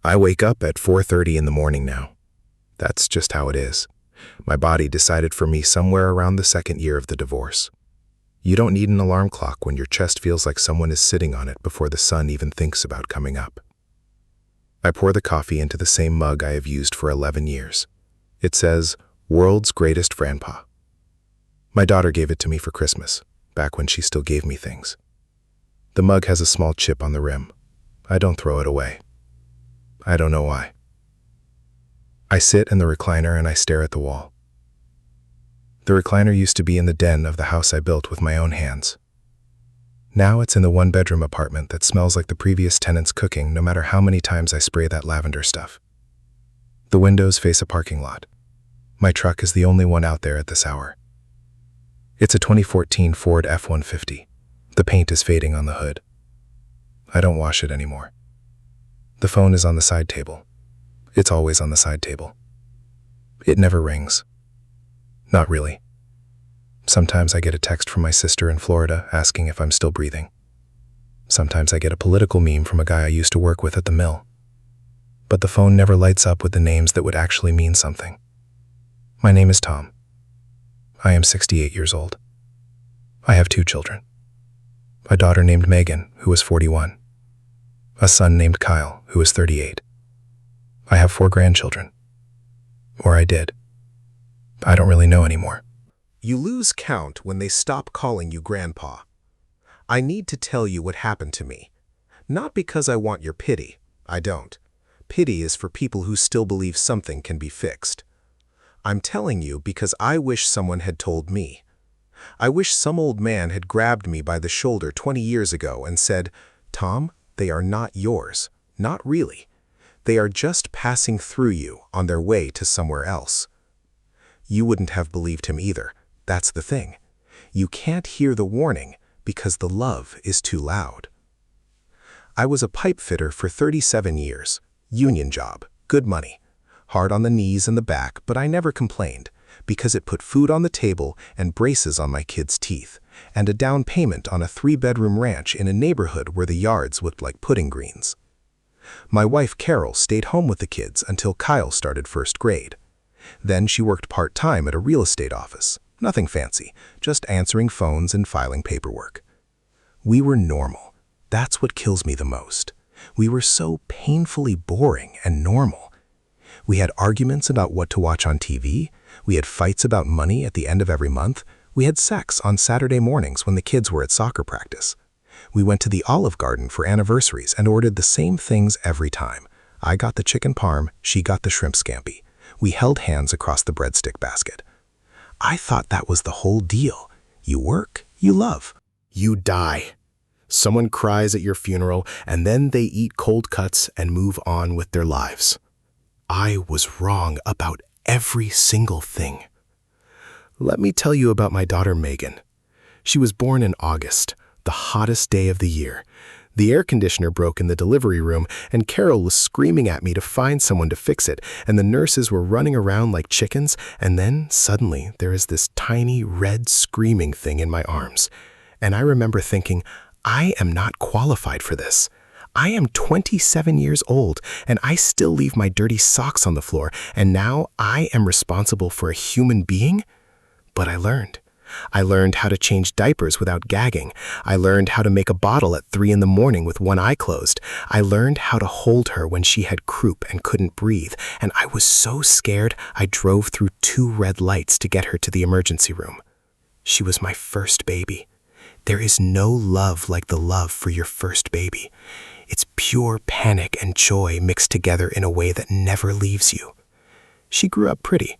I wake up at 4:30 in the morning now. That's just how it is. My body decided for me somewhere around the second year of the divorce. You don't need an alarm clock when your chest feels like someone is sitting on it before the sun even thinks about coming up. I pour the coffee into the same mug I have used for 11 years. It says, "World's Greatest Grandpa." My daughter gave it to me for Christmas, back when she still gave me things. The mug has a small chip on the rim. I don't throw it away. I don't know why. I sit in the recliner and I stare at the wall. The recliner used to be in the den of the house I built with my own hands. Now it's in the one-bedroom apartment that smells like the previous tenant's cooking no matter how many times I spray that lavender stuff. The windows face a parking lot. My truck is the only one out there at this hour. It's a 2014 Ford F-150. The paint is fading on the hood. I don't wash it anymore. The phone is on the side table. It's always on the side table. It never rings. Not really. Sometimes I get a text from my sister in Florida asking if I'm still breathing. Sometimes I get a political meme from a guy I used to work with at the mill. But the phone never lights up with the names that would actually mean something. My name is Tom. I am 68 years old. I have 2 children. A daughter named Megan, who is 41. A son named Kyle, who is 38. I have 4 grandchildren. Or I did. I don't really know anymore. You lose count when they stop calling you Grandpa. I need to tell you what happened to me. Not because I want your pity. I don't. Pity is for people who still believe something can be fixed. I'm telling you because I wish someone had told me. I wish some old man had grabbed me by the shoulder 20 years ago and said, "Tom, they are not yours. Not really. They are just passing through you on their way to somewhere else." You wouldn't have believed him either. That's the thing. You can't hear the warning because the love is too loud. I was a pipe fitter for 37 years. Union job, good money. Hard on the knees and the back, but I never complained because it put food on the table and braces on my kids' teeth, and a down payment on a 3-bedroom ranch in a neighborhood where the yards looked like pudding greens. My wife Carol stayed home with the kids until Kyle started 1st grade. Then she worked part-time at a real estate office. Nothing fancy, just answering phones and filing paperwork. We were normal. That's what kills me the most. We were so painfully boring and normal. We had arguments about what to watch on TV. We had fights about money at the end of every month. We had sex on Saturday mornings when the kids were at soccer practice. We went to the Olive Garden for anniversaries and ordered the same things every time. I got the chicken parm, she got the shrimp scampi. We held hands across the breadstick basket. I thought that was the whole deal. You work, you love. You die. Someone cries at your funeral, and then they eat cold cuts and move on with their lives. I was wrong about every single thing. Let me tell you about my daughter Megan. She was born in August, the hottest day of the year. The air conditioner broke in the delivery room, and Carol was screaming at me to find someone to fix it, and the nurses were running around like chickens, and then suddenly there is this tiny red screaming thing in my arms. And I remember thinking, I am not qualified for this. I am 27 years old, and I still leave my dirty socks on the floor, and now I am responsible for a human being? But I learned. I learned how to change diapers without gagging. I learned how to make a bottle at 3 in the morning with one eye closed. I learned how to hold her when she had croup and couldn't breathe, and I was so scared I drove through 2 red lights to get her to the emergency room. She was my first baby. There is no love like the love for your first baby. It's pure panic and joy mixed together in a way that never leaves you. She grew up pretty.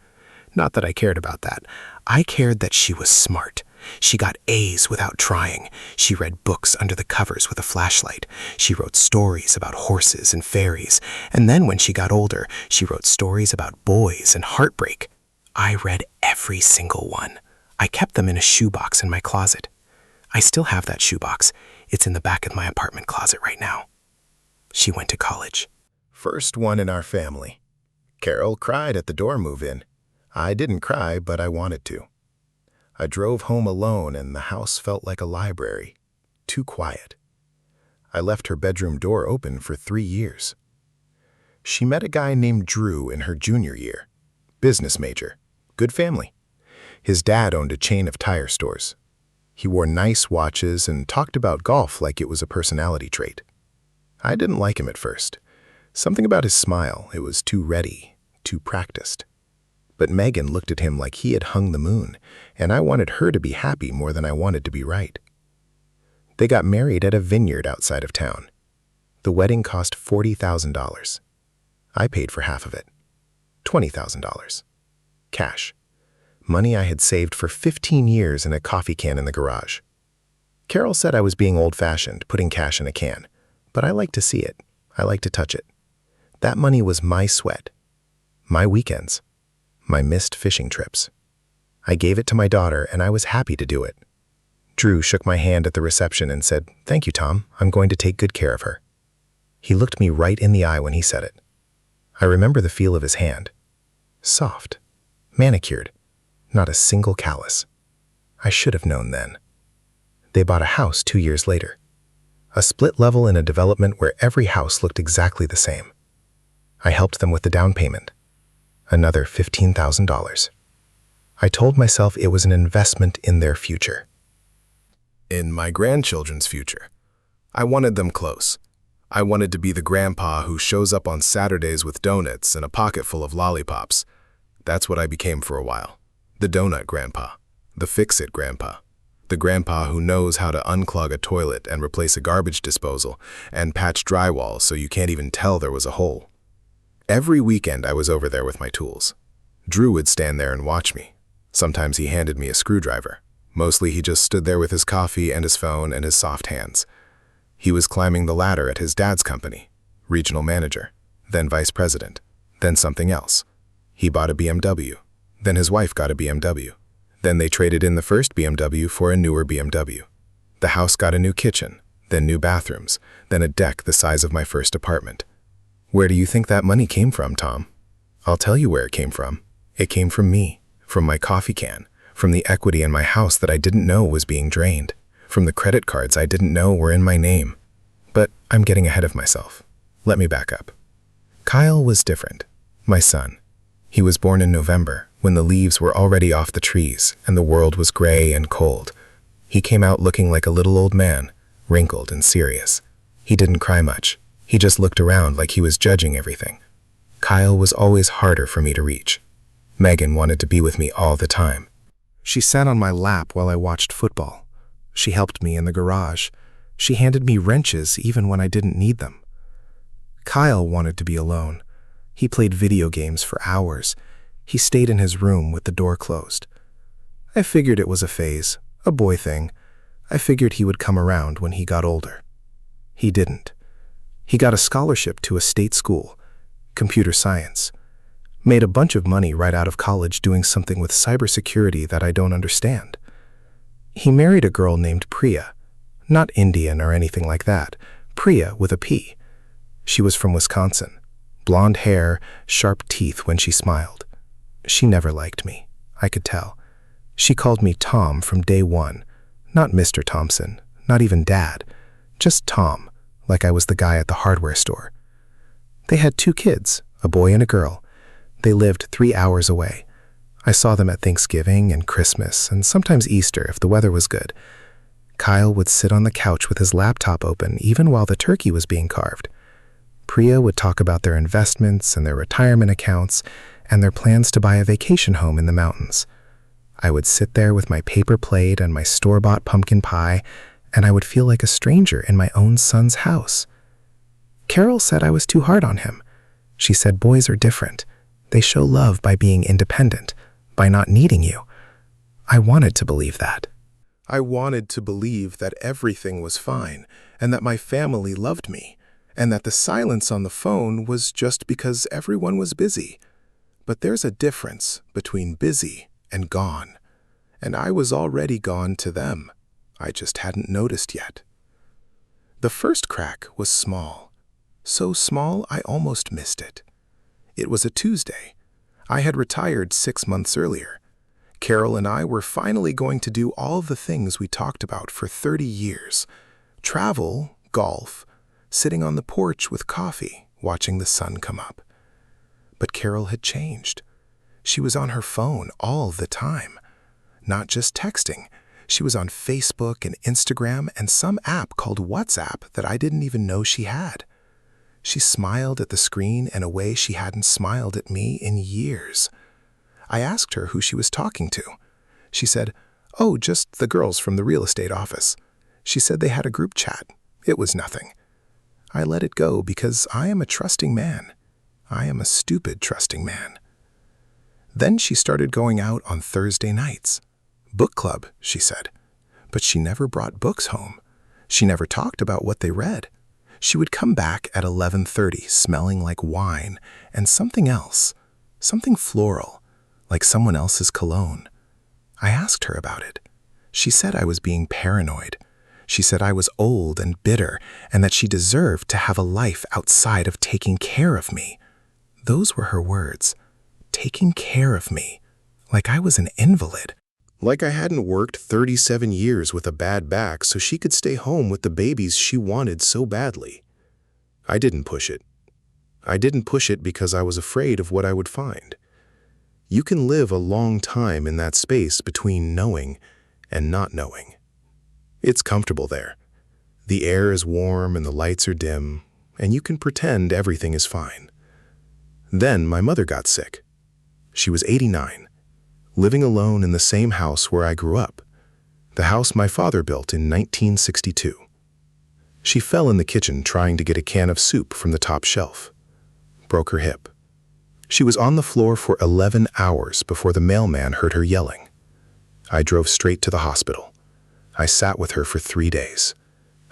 Not that I cared about that. I cared that she was smart. She got A's without trying. She read books under the covers with a flashlight. She wrote stories about horses and fairies. And then when she got older, she wrote stories about boys and heartbreak. I read every single one. I kept them in a shoebox in my closet. I still have that shoebox. It's in the back of my apartment closet right now. She went to college. First one in our family. Carol cried at the door move-in. I didn't cry, but I wanted to. I drove home alone and the house felt like a library. Too quiet. I left her bedroom door open for 3 years. She met a guy named Drew in her junior year. Business major. Good family. His dad owned a chain of tire stores. He wore nice watches and talked about golf like it was a personality trait. I didn't like him at first. Something about his smile, it was too ready, too practiced. But Megan looked at him like he had hung the moon, and I wanted her to be happy more than I wanted to be right. They got married at a vineyard outside of town. The wedding cost $40,000. I paid for half of it. $20,000. Cash. Money I had saved for 15 years in a coffee can in the garage. Carol said I was being old-fashioned, putting cash in a can, but I like to see it. I like to touch it. That money was my sweat, my weekends, my missed fishing trips. I gave it to my daughter, and I was happy to do it. Drew shook my hand at the reception and said, "Thank you, Tom. I'm going to take good care of her." He looked me right in the eye when he said it. I remember the feel of his hand. Soft, manicured, not a single callus. I should have known then. They bought a house 2 years later. A split level in a development where every house looked exactly the same. I helped them with the down payment. Another $15,000. I told myself it was an investment in their future. In my grandchildren's future. I wanted them close. I wanted to be the grandpa who shows up on Saturdays with donuts and a pocket full of lollipops. That's what I became for a while. The donut grandpa. The fix-it grandpa. The grandpa who knows how to unclog a toilet and replace a garbage disposal and patch drywall so you can't even tell there was a hole. Every weekend I was over there with my tools. Drew would stand there and watch me. Sometimes he handed me a screwdriver. Mostly he just stood there with his coffee and his phone and his soft hands. He was climbing the ladder at his dad's company, regional manager, then vice president, then something else. He bought a BMW, then his wife got a BMW. Then they traded in the first BMW for a newer BMW. The house got a new kitchen, then new bathrooms, then a deck the size of my first apartment. Where do you think that money came from, Tom? I'll tell you where it came from. It came from me, from my coffee can, from the equity in my house that I didn't know was being drained, from the credit cards I didn't know were in my name. But I'm getting ahead of myself. Let me back up. Kyle was different. My son. He was born in November, when the leaves were already off the trees and the world was gray and cold. He came out looking like a little old man, wrinkled and serious. He didn't cry much. He just looked around like he was judging everything. Kyle was always harder for me to reach. Megan wanted to be with me all the time. She sat on my lap while I watched football. She helped me in the garage. She handed me wrenches even when I didn't need them. Kyle wanted to be alone. He played video games for hours. He stayed in his room with the door closed. I figured it was a phase, a boy thing. I figured he would come around when he got older. He didn't. He got a scholarship to a state school, computer science. Made a bunch of money right out of college doing something with cybersecurity that I don't understand. He married a girl named Priya. Not Indian or anything like that. Priya with a P. She was from Wisconsin. Blonde hair, sharp teeth when she smiled. She never liked me. I could tell. She called me Tom from day one. Not Mr. Thompson, not even Dad. Just Tom, like I was the guy at the hardware store. They had 2 kids, a boy and a girl. They lived 3 hours away. I saw them at Thanksgiving and Christmas and sometimes Easter if the weather was good. Kyle would sit on the couch with his laptop open even while the turkey was being carved. Priya would talk about their investments and their retirement accounts and their plans to buy a vacation home in the mountains. I would sit there with my paper plate and my store-bought pumpkin pie, and I would feel like a stranger in my own son's house. Carol said I was too hard on him. She said boys are different. They show love by being independent, by not needing you. I wanted to believe that. I wanted to believe that everything was fine, and that my family loved me, and that the silence on the phone was just because everyone was busy. But there's a difference between busy and gone, and I was already gone to them. I just hadn't noticed yet. The first crack was small, so small I almost missed it. It was a Tuesday. I had retired 6 months earlier. Carol and I were finally going to do all the things we talked about for 30 years. Travel, golf, sitting on the porch with coffee, watching the sun come up. But Carol had changed. She was on her phone all the time. Not just texting. She was on Facebook and Instagram and some app called WhatsApp that I didn't even know she had. She smiled at the screen in a way she hadn't smiled at me in years. I asked her who she was talking to. She said, "Oh, just the girls from the real estate office." She said they had a group chat. It was nothing. I let it go because I am a trusting man. I am a stupid trusting man. Then she started going out on Thursday nights. Book club, she said. But she never brought books home. She never talked about what they read. She would come back at 11:30 smelling like wine and something else, something floral, like someone else's cologne. I asked her about it. She said I was being paranoid. She said I was old and bitter and that she deserved to have a life outside of taking care of me. Those were her words. Taking care of me. Like I was an invalid. Like I hadn't worked 37 years with a bad back so she could stay home with the babies she wanted so badly. I didn't push it. I didn't push it because I was afraid of what I would find. You can live a long time in that space between knowing and not knowing. It's comfortable there. The air is warm and the lights are dim, and you can pretend everything is fine. Then my mother got sick. She was 89, living alone in the same house where I grew up, the house my father built in 1962. She fell in the kitchen trying to get a can of soup from the top shelf, broke her hip. She was on the floor for 11 hours before the mailman heard her yelling. I drove straight to the hospital. I sat with her for 3 days.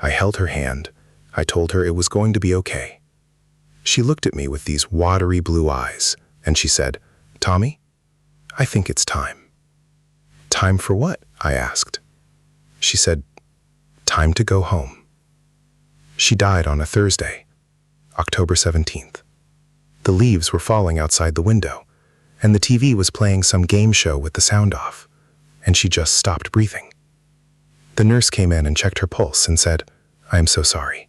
I held her hand. I told her it was going to be okay. She looked at me with these watery blue eyes, and she said, "Tommy, I think it's time." "Time for what?" I asked. She said, "Time to go home." She died on a Thursday, October 17th. The leaves were falling outside the window, and the TV was playing some game show with the sound off, and she just stopped breathing. The nurse came in and checked her pulse and said, "I am so sorry."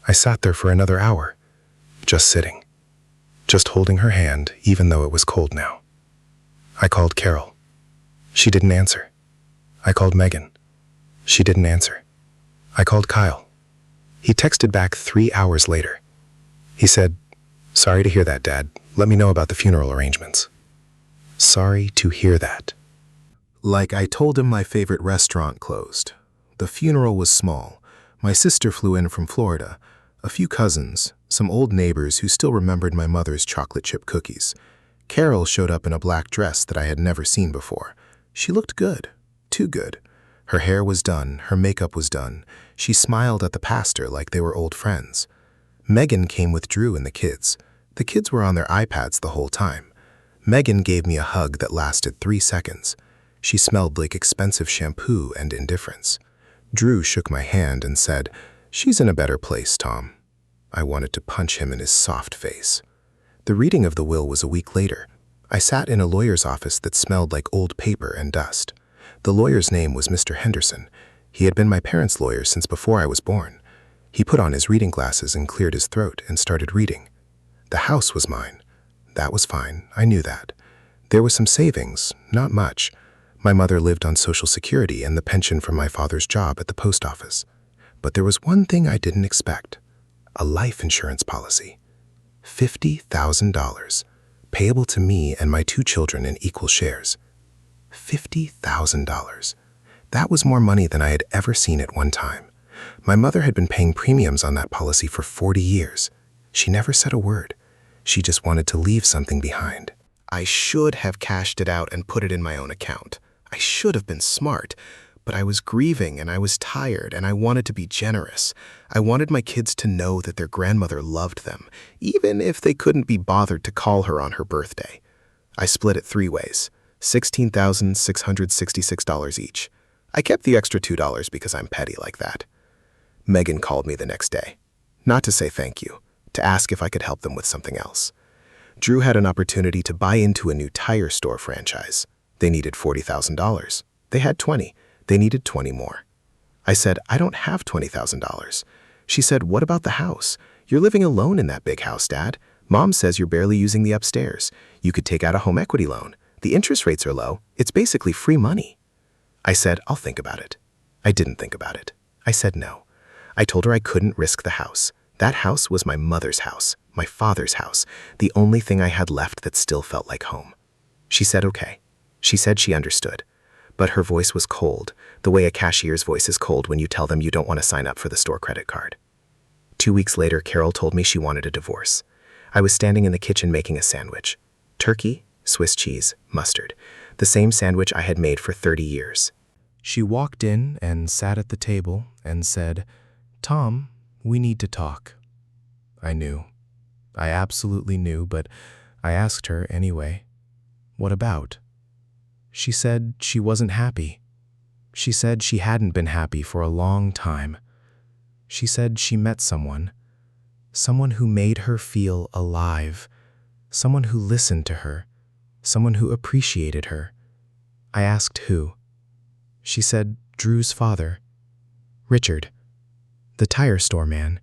I sat there for another hour, just sitting, just holding her hand even though it was cold now. I called Carol. She didn't answer. I called Megan. She didn't answer. I called Kyle. He texted back 3 hours later. He said, "Sorry to hear that, Dad. Let me know about the funeral arrangements." Sorry to hear that. Like I told him my favorite restaurant closed. The funeral was small. My sister flew in from Florida, a few cousins, some old neighbors who still remembered my mother's chocolate chip cookies. Carol showed up in a black dress that I had never seen before. She looked good, too good. Her hair was done, her makeup was done. She smiled at the pastor like they were old friends. Megan came with Drew and the kids. The kids were on their iPads the whole time. Megan gave me a hug that lasted 3 seconds. She smelled like expensive shampoo and indifference. Drew shook my hand and said, "She's in a better place, Tom." I wanted to punch him in his soft face. The reading of the will was a week later. I sat in a lawyer's office that smelled like old paper and dust. The lawyer's name was Mr. Henderson. He had been my parents' lawyer since before I was born. He put on his reading glasses and cleared his throat and started reading. The house was mine. That was fine. I knew that. There was some savings, not much. My mother lived on Social Security and the pension from my father's job at the post office. But there was one thing I didn't expect. A life insurance policy. $50,000, payable to me and my 2 children in equal shares. $50,000. That was more money than I had ever seen at one time. My mother had been paying premiums on that policy for 40 years. She never said a word. She just wanted to leave something behind. I should have cashed it out and put it in my own account. I should have been smart, but I was grieving and I was tired and I wanted to be generous. I wanted my kids to know that their grandmother loved them, even if they couldn't be bothered to call her on her birthday. I split it 3 ways, $16,666 each. I kept the extra $2 because I'm petty like that. Megan called me the next day, not to say thank you, to ask if I could help them with something else. Drew had an opportunity to buy into a new tire store franchise. They needed $40,000. They had 20. They needed 20 more. I said, "I don't have $20,000. She said, "What about the house? You're living alone in that big house, Dad. Mom says you're barely using the upstairs. You could take out a home equity loan. The interest rates are low. It's basically free money. I said, I'll think about it. I didn't think about it. I said no. I told her I couldn't risk the house. That house was my mother's house, my father's house, the only thing I had left that still felt like home. She said okay. She said she understood. But her voice was cold, the way a cashier's voice is cold when you tell them you don't want to sign up for the store credit card. 2 weeks later, Carol told me she wanted a divorce. I was standing in the kitchen making a sandwich. Turkey, Swiss cheese, mustard. The same sandwich I had made for 30 years. She walked in and sat at the table and said, "Tom, we need to talk." I knew. I absolutely knew, but I asked her anyway. What about? She said she wasn't happy. She said she hadn't been happy for a long time. She said she met someone who made her feel alive, someone who listened to her, someone who appreciated her. I asked who. She said Drew's father, Richard, the tire store man,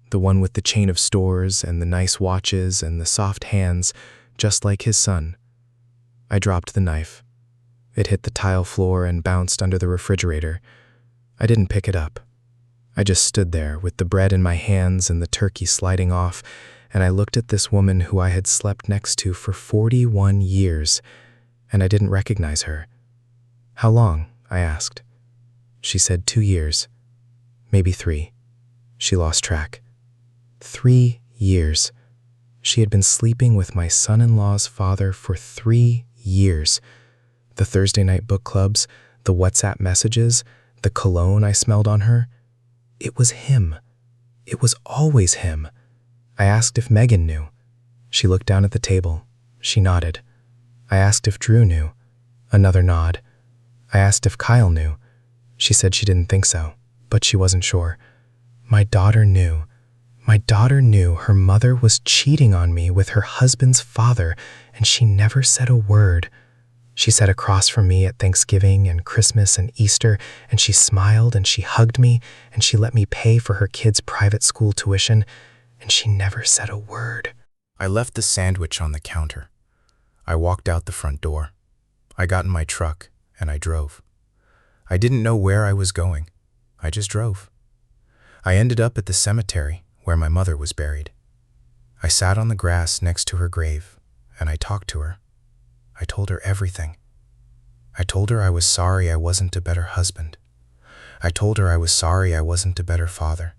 the one with the chain of stores and the nice watches and the soft hands, just like his son. I dropped the knife. It hit the tile floor and bounced under the refrigerator. I didn't pick it up. I just stood there with the bread in my hands and the turkey sliding off, and I looked at this woman who I had slept next to for 41 years, and I didn't recognize her. How long? I asked. She said 2 years, maybe 3. She lost track. 3 years. She had been sleeping with my son-in-law's father for 3 years. The Thursday night book clubs, the WhatsApp messages, the cologne I smelled on her. It was him. It was always him. I asked if Megan knew. She looked down at the table. She nodded. I asked if Drew knew. Another nod. I asked if Kyle knew. She said she didn't think so, but she wasn't sure. My daughter knew. My daughter knew her mother was cheating on me with her husband's father, and she never said a word. She sat across from me at Thanksgiving and Christmas and Easter, and she smiled and she hugged me, and she let me pay for her kids' private school tuition, and she never said a word. I left the sandwich on the counter. I walked out the front door. I got in my truck, and I drove. I didn't know where I was going. I just drove. I ended up at the cemetery where my mother was buried. I sat on the grass next to her grave, and I talked to her. I told her everything. I told her I was sorry I wasn't a better husband. I told her I was sorry I wasn't a better father.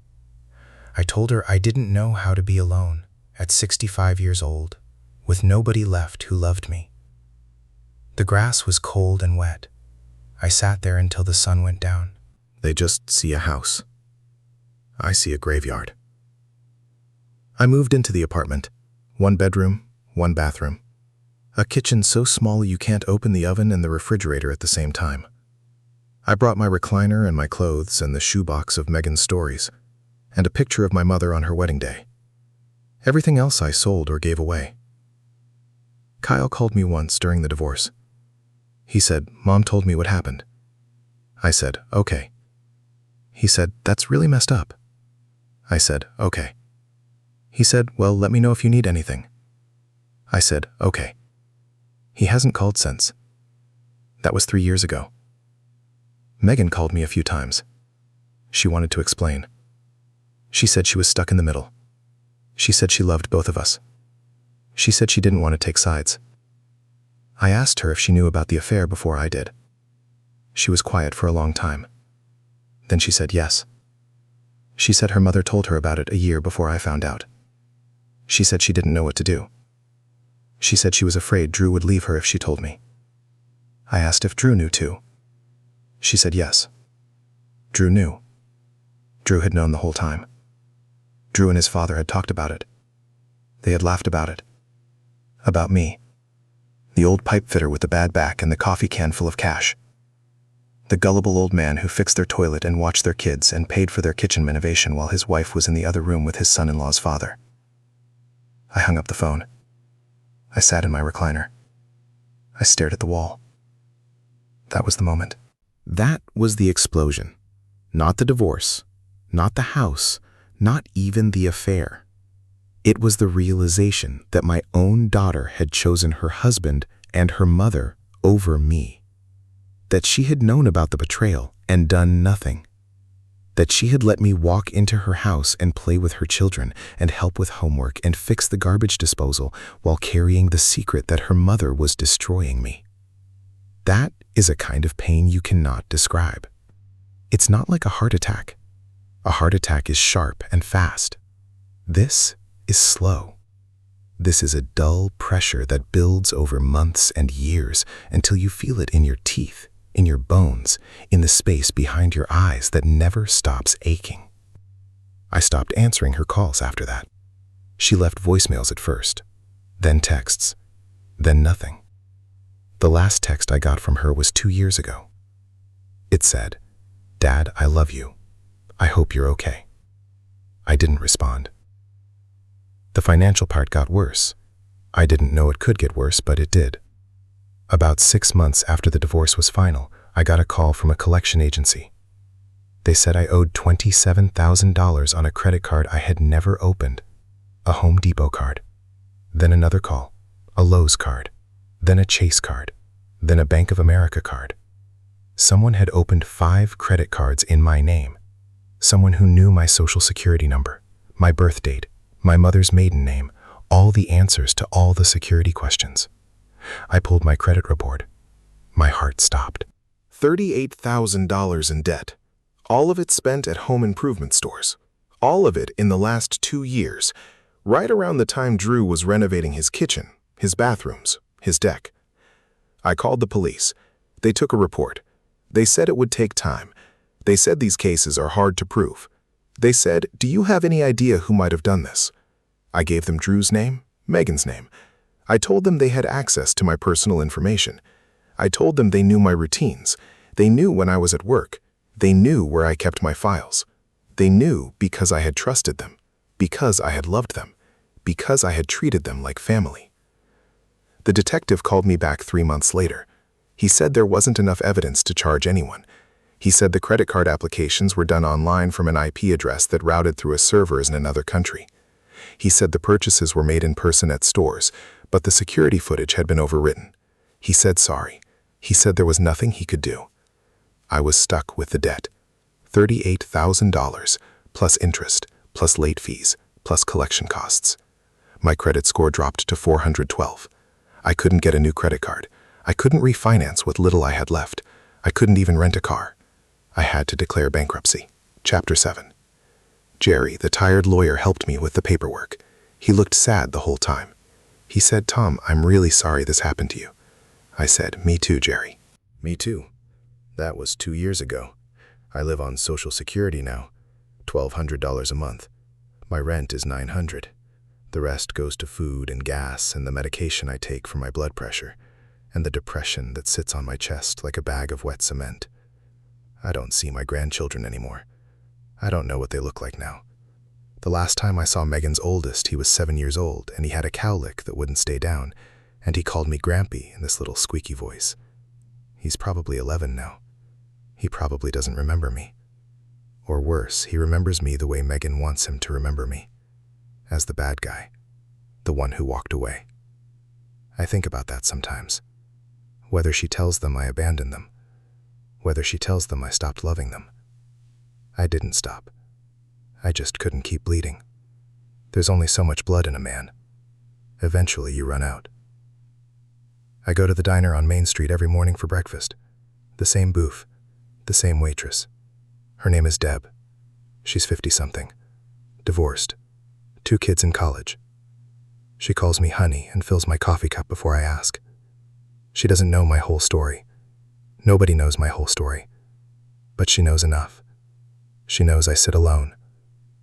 I told her I didn't know how to be alone at 65 years old, with nobody left who loved me. The grass was cold and wet. I sat there until the sun went down. They just see a house. I see a graveyard. I moved into the apartment. 1 bedroom, 1 bathroom. A kitchen so small you can't open the oven and the refrigerator at the same time. I brought my recliner and my clothes and the shoebox of Megan's stories, and a picture of my mother on her wedding day. Everything else I sold or gave away. Kyle called me once during the divorce. He said, "Mom told me what happened." I said, "Okay." He said, "That's really messed up." I said, "Okay." He said, "Well, let me know if you need anything." I said, "Okay." He hasn't called since. That was 3 years ago. Megan called me a few times. She wanted to explain. She said she was stuck in the middle. She said she loved both of us. She said she didn't want to take sides. I asked her if she knew about the affair before I did. She was quiet for a long time. Then she said yes. She said her mother told her about it a year before I found out. She said she didn't know what to do. She said she was afraid Drew would leave her if she told me. I asked if Drew knew too. She said yes. Drew knew. Drew had known the whole time. Drew and his father had talked about it. They had laughed about it. About me. The old pipe fitter with the bad back and the coffee can full of cash. The gullible old man who fixed their toilet and watched their kids and paid for their kitchen renovation while his wife was in the other room with his son-in-law's father. I hung up the phone. I sat in my recliner. I stared at the wall. That was the moment. That was the explosion. Not the divorce, not the house, not even the affair. It was the realization that my own daughter had chosen her husband and her mother over me. That she had known about the betrayal and done nothing. That she had let me walk into her house and play with her children and help with homework and fix the garbage disposal while carrying the secret that her mother was destroying me. That is a kind of pain you cannot describe. It's not like a heart attack. A heart attack is sharp and fast. This is slow. This is a dull pressure that builds over months and years until you feel it in your teeth, in your bones, in the space behind your eyes that never stops aching. I stopped answering her calls after that. She left voicemails at first, then texts, then nothing. The last text I got from her was 2 years ago. It said, "Dad, I love you. I hope you're okay." I didn't respond. The financial part got worse. I didn't know it could get worse, but it did. About 6 months after the divorce was final, I got a call from a collection agency. They said I owed $27,000 on a credit card I had never opened, a Home Depot card. Then another call, a Lowe's card, then a Chase card, then a Bank of America card. Someone had opened 5 credit cards in my name. Someone who knew my social security number, my birth date, my mother's maiden name, all the answers to all the security questions. I pulled my credit report. My heart stopped. $38,000 in debt. All of it spent at home improvement stores. All of it in the last 2 years, right around the time Drew was renovating his kitchen, his bathrooms, his deck. I called the police. They took a report. They said it would take time. They said these cases are hard to prove. They said, "Do you have any idea who might have done this?" I gave them Drew's name, Megan's name. I told them they had access to my personal information. I told them they knew my routines. They knew when I was at work. They knew where I kept my files. They knew because I had trusted them, because I had loved them, because I had treated them like family. The detective called me back 3 months later. He said there wasn't enough evidence to charge anyone. He said the credit card applications were done online from an IP address that routed through a server in another country. He said the purchases were made in person at stores, but the security footage had been overwritten. He said sorry. He said there was nothing he could do. I was stuck with the debt. $38,000, plus interest, plus late fees, plus collection costs. My credit score dropped to 412. I couldn't get a new credit card. I couldn't refinance what little I had left. I couldn't even rent a car. I had to declare bankruptcy. Chapter 7. Jerry, the tired lawyer, helped me with the paperwork. He looked sad the whole time. He said, "Tom, I'm really sorry this happened to you." I said, "Me too, Jerry." "Me too. That was 2 years ago. I live on Social Security now, $1,200 a month. My rent is $900. The rest goes to food and gas and the medication I take for my blood pressure, and the depression that sits on my chest like a bag of wet cement. I don't see my grandchildren anymore. I don't know what they look like now. The last time I saw Megan's oldest, he was 7 years old, and he had a cowlick that wouldn't stay down, and he called me Grampy in this little squeaky voice. He's probably 11 now. He probably doesn't remember me. Or worse, he remembers me the way Megan wants him to remember me, as the bad guy, the one who walked away. I think about that sometimes. Whether she tells them I abandoned them, whether she tells them I stopped loving them. I didn't stop. I just couldn't keep bleeding. There's only so much blood in a man. Eventually you run out. I go to the diner on Main Street every morning for breakfast. The same booth, the same waitress. Her name is Deb. She's 50-something, divorced, 2 kids in college. She calls me honey and fills my coffee cup before I ask. She doesn't know my whole story. Nobody knows my whole story. But she knows enough. She knows I sit alone.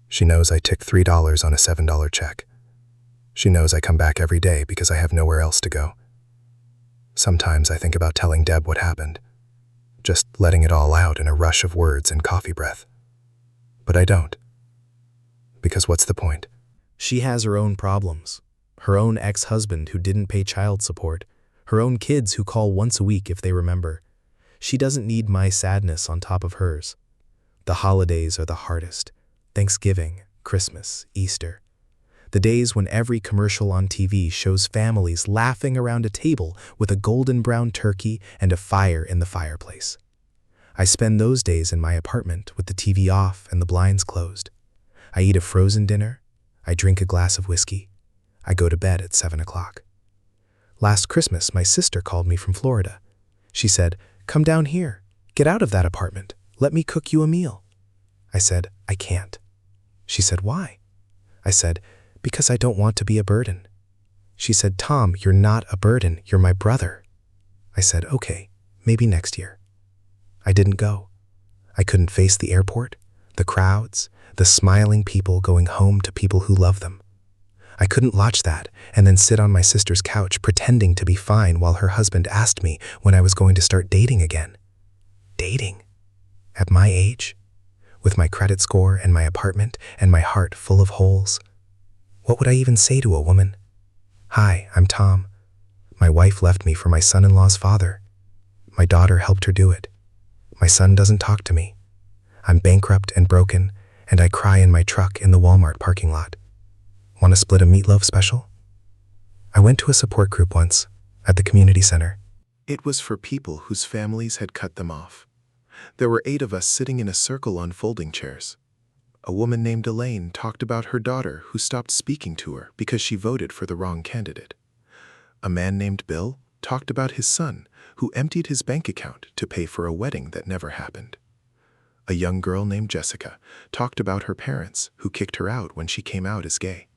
She knows I tick $3 on a $7 check. She knows I come back every day because I have nowhere else to go. Sometimes I think about telling Deb what happened, just letting it all out in a rush of words and coffee breath. But I don't. Because what's the point? She has her own problems. Her own ex-husband who didn't pay child support. Her own kids who call once a week if they remember. She doesn't need my sadness on top of hers. The holidays are the hardest. Thanksgiving, Christmas, Easter. The days when every commercial on TV shows families laughing around a table with a golden brown turkey and a fire in the fireplace. I spend those days in my apartment with the TV off and the blinds closed. I eat a frozen dinner. I drink a glass of whiskey. I go to bed at 7 o'clock. Last Christmas, my sister called me from Florida. She said, "Come down here. Get out of that apartment. Let me cook you a meal." I said, "I can't." She said, "Why?" I said, "Because I don't want to be a burden." She said, "Tom, you're not a burden. You're my brother." I said, "Okay, maybe next year." I didn't go. I couldn't face the airport, the crowds, the smiling people going home to people who love them. I couldn't watch that and then sit on my sister's couch pretending to be fine while her husband asked me when I was going to start dating again. Dating? At my age? With my credit score and my apartment and my heart full of holes? What would I even say to a woman? "Hi, I'm Tom. My wife left me for my son-in-law's father. My daughter helped her do it. My son doesn't talk to me. I'm bankrupt and broken, and I cry in my truck in the Walmart parking lot. Want to split a meatloaf special?" I went to a support group once, at the community center. It was for people whose families had cut them off. There were 8 of us sitting in a circle on folding chairs. A woman named Elaine talked about her daughter who stopped speaking to her because she voted for the wrong candidate. A man named Bill talked about his son who emptied his bank account to pay for a wedding that never happened. A young girl named Jessica talked about her parents who kicked her out when she came out as gay.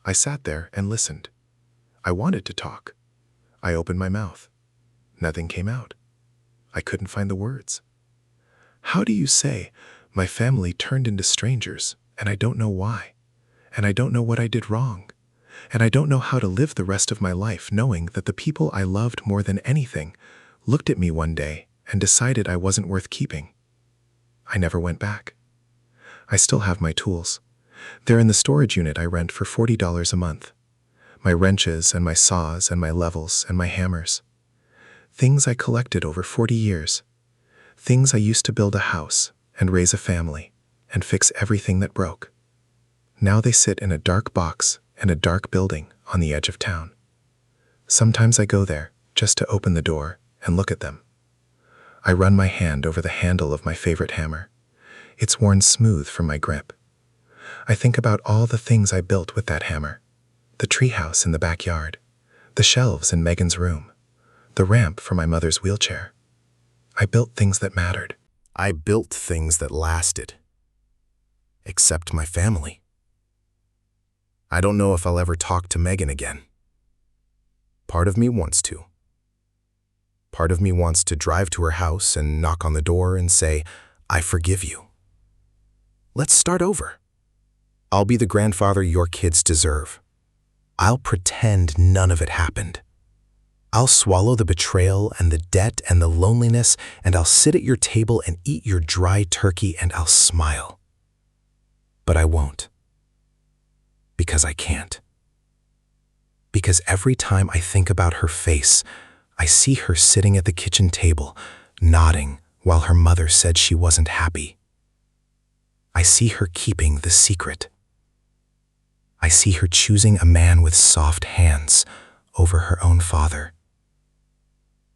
I sat there and listened. I wanted to talk. I opened my mouth. Nothing came out. I couldn't find the words. How do you say, "My family turned into strangers, and I don't know why, and I don't know what I did wrong, and I don't know how to live the rest of my life knowing that the people I loved more than anything looked at me one day and decided I wasn't worth keeping"? I never went back. I still have my tools. They're in the storage unit I rent for $40 a month. My wrenches and my saws and my levels and my hammers. Things I collected over 40 years. Things I used to build a house and raise a family and fix everything that broke. Now they sit in a dark box in a dark building on the edge of town. Sometimes I go there just to open the door and look at them. I run my hand over the handle of my favorite hammer. It's worn smooth from my grip. I think about all the things I built with that hammer. The treehouse in the backyard, the shelves in Megan's room, the ramp for my mother's wheelchair. I built things that mattered. I built things that lasted. Except my family. I don't know if I'll ever talk to Megan again. Part of me wants to. Part of me wants to drive to her house and knock on the door and say, "I forgive you. Let's start over. I'll be the grandfather your kids deserve. I'll pretend none of it happened. I'll swallow the betrayal and the debt and the loneliness, and I'll sit at your table and eat your dry turkey and I'll smile." But I won't. Because I can't. Because every time I think about her face, I see her sitting at the kitchen table, nodding while her mother said she wasn't happy. I see her keeping the secret. I see her choosing a man with soft hands over her own father.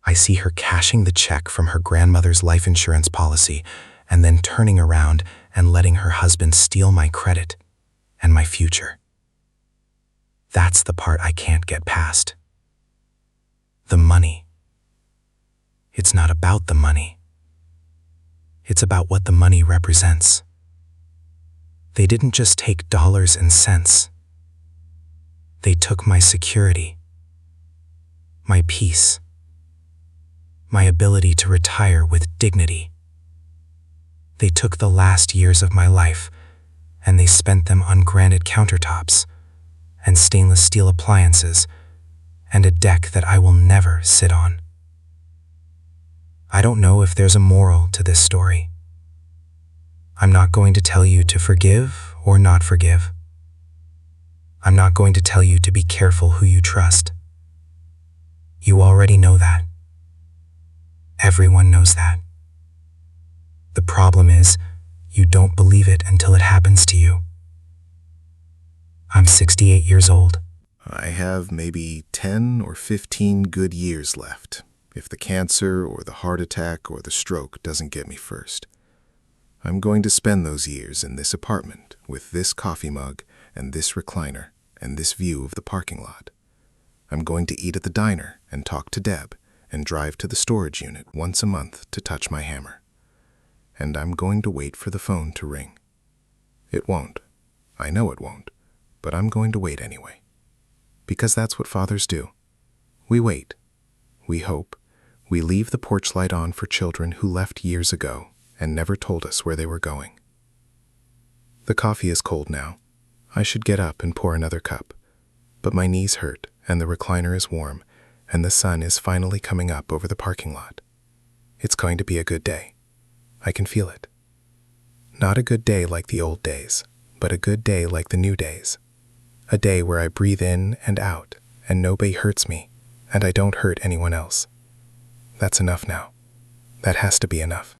I see her cashing the check from her grandmother's life insurance policy and then turning around and letting her husband steal my credit and my future. That's the part I can't get past. The money. It's not about the money. It's about what the money represents. They didn't just take dollars and cents. They took my security, my peace, my ability to retire with dignity. They took the last years of my life, and they spent them on granite countertops and stainless steel appliances and a deck that I will never sit on. I don't know if there's a moral to this story. I'm not going to tell you to forgive or not forgive. I'm not going to tell you to be careful who you trust. You already know that. Everyone knows that. The problem is, you don't believe it until it happens to you. I'm 68 years old. I have maybe 10 or 15 good years left, if the cancer or the heart attack or the stroke doesn't get me first. I'm going to spend those years in this apartment with this coffee mug and this recliner and this view of the parking lot. I'm going to eat at the diner and talk to Deb and drive to the storage unit once a month to touch my hammer. And I'm going to wait for the phone to ring. It won't. I know it won't, but I'm going to wait anyway. Because that's what fathers do. We wait. We hope. We leave the porch light on for children who left years ago and never told us where they were going. The coffee is cold now. I should get up and pour another cup. But my knees hurt and the recliner is warm and the sun is finally coming up over the parking lot. It's going to be a good day. I can feel it. Not a good day like the old days, but a good day like the new days. A day where I breathe in and out and nobody hurts me and I don't hurt anyone else. That's enough now. That has to be enough.